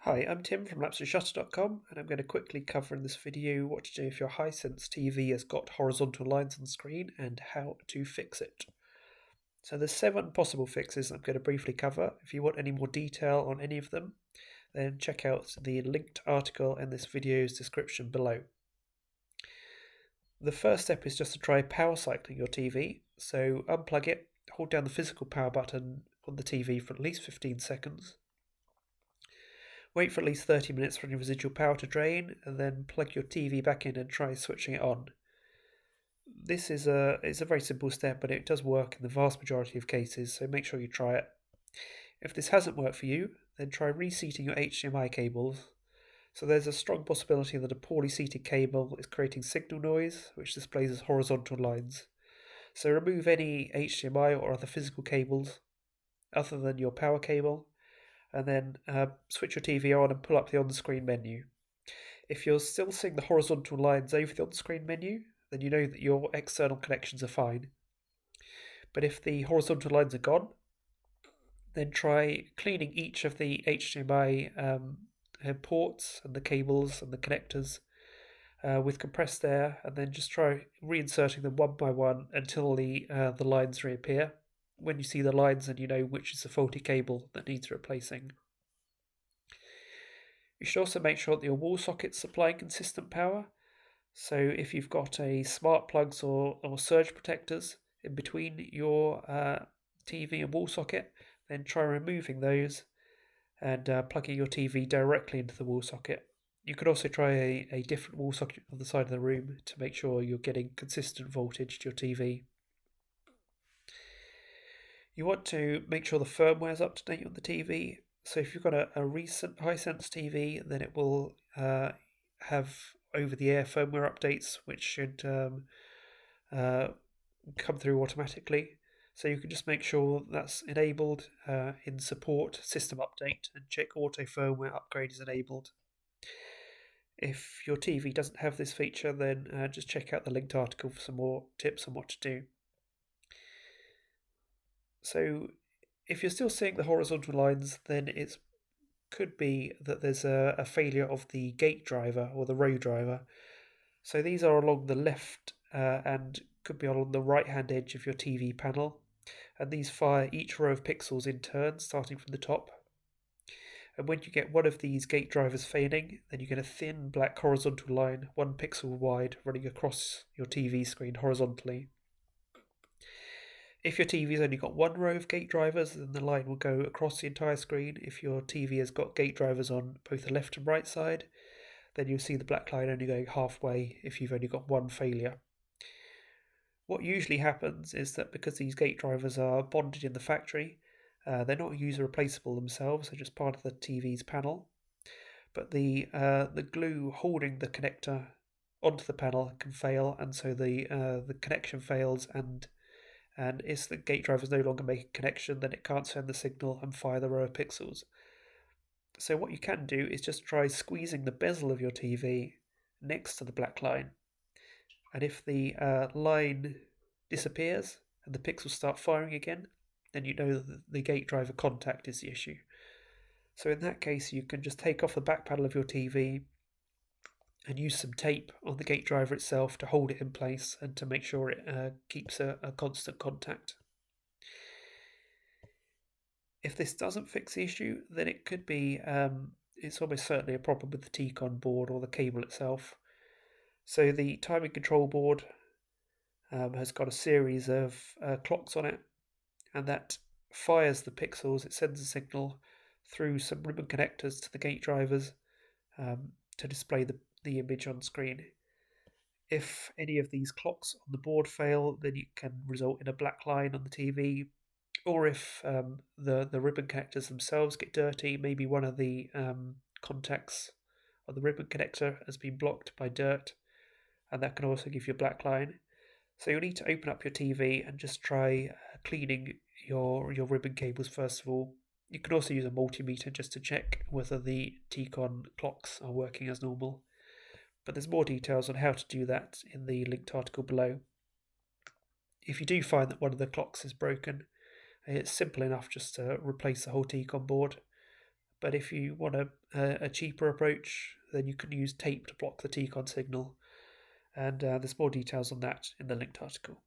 Hi, I'm Tim from lapseshutter.com, and I'm going to quickly cover in this video what to do if your Hisense TV has got horizontal lines on screen and how to fix it. So there's 7 possible fixes I'm going to briefly cover. If you want any more detail on any of them, then check out the linked article in this video's description below. The first step is just to try power cycling your TV. So unplug it, hold down the physical power button on the TV for at least 15 seconds. Wait for at least 30 minutes for any residual power to drain, and then plug your TV back in and try switching it on. This is a very simple step, but it does work in the vast majority of cases, so make sure you try it. If this hasn't worked for you, then try reseating your HDMI cables. So there's a strong possibility that a poorly seated cable is creating signal noise, which displays as horizontal lines. So remove any HDMI or other physical cables other than your power cable, and then switch your TV on and pull up the on-screen menu. If you're still seeing the horizontal lines over the on-screen menu, then you know that your external connections are fine. But if the horizontal lines are gone, then try cleaning each of the HDMI ports and the cables and the connectors with compressed air, and then just try reinserting them one by one until the lines reappear. When you see the lines, then you know which is the faulty cable that needs replacing. You should also make sure that your wall socket's supplying consistent power. So if you've got a smart plugs or surge protectors in between your TV and wall socket, then try removing those and plugging your TV directly into the wall socket. You could also try a different wall socket on the side of the room to make sure you're getting consistent voltage to your TV. You want to make sure the firmware is up to date on the TV. So if you've got a recent Hisense TV, then it will have over-the-air firmware updates, which should come through automatically. So you can just make sure that's enabled in support system update and check auto firmware upgrade is enabled. If your TV doesn't have this feature, then just check out the linked article for some more tips on what to do. So if you're still seeing the horizontal lines, then it could be that there's a failure of the gate driver or the row driver. So these are along the left and could be along the right hand edge of your TV panel, and these fire each row of pixels in turn, starting from the top. And when you get one of these gate drivers failing, then you get a thin black horizontal line 1 pixel wide running across your TV screen horizontally. If your TV's only got one row of gate drivers, then the line will go across the entire screen. If your TV has got gate drivers on both the left and right side, then you'll see the black line only going halfway if you've only got one failure. What usually happens is that because these gate drivers are bonded in the factory, they're not user replaceable themselves, they're just part of the TV's panel. But the glue holding the connector onto the panel can fail, and so the connection fails, and if the gate driver is no longer making a connection, then it can't send the signal and fire the row of pixels. So what you can do is just try squeezing the bezel of your TV next to the black line. And if the line disappears and the pixels start firing again, then you know that the gate driver contact is the issue. So in that case, you can just take off the back panel of your TV and use some tape on the gate driver itself to hold it in place and to make sure it keeps a constant contact. If this doesn't fix the issue, then it could be, it's almost certainly a problem with the T-Con board or the cable itself. So the timing control board has got a series of clocks on it, and that fires the pixels. It sends a signal through some ribbon connectors to the gate drivers to display the image on screen. If any of these clocks on the board fail, then it can result in a black line on the TV, or if the ribbon connectors themselves get dirty, maybe one of the contacts of the ribbon connector has been blocked by dirt, and that can also give you a black line. So you'll need to open up your TV and just try cleaning your ribbon cables first of all. You can also use a multimeter just to check whether the T-Con clocks are working as normal. But there's more details on how to do that in the linked article below. If you do find that one of the clocks is broken, it's simple enough just to replace the whole T-Con board. but if you want a cheaper approach, then you can use tape to block the TCON signal. And there's more details on that in the linked article.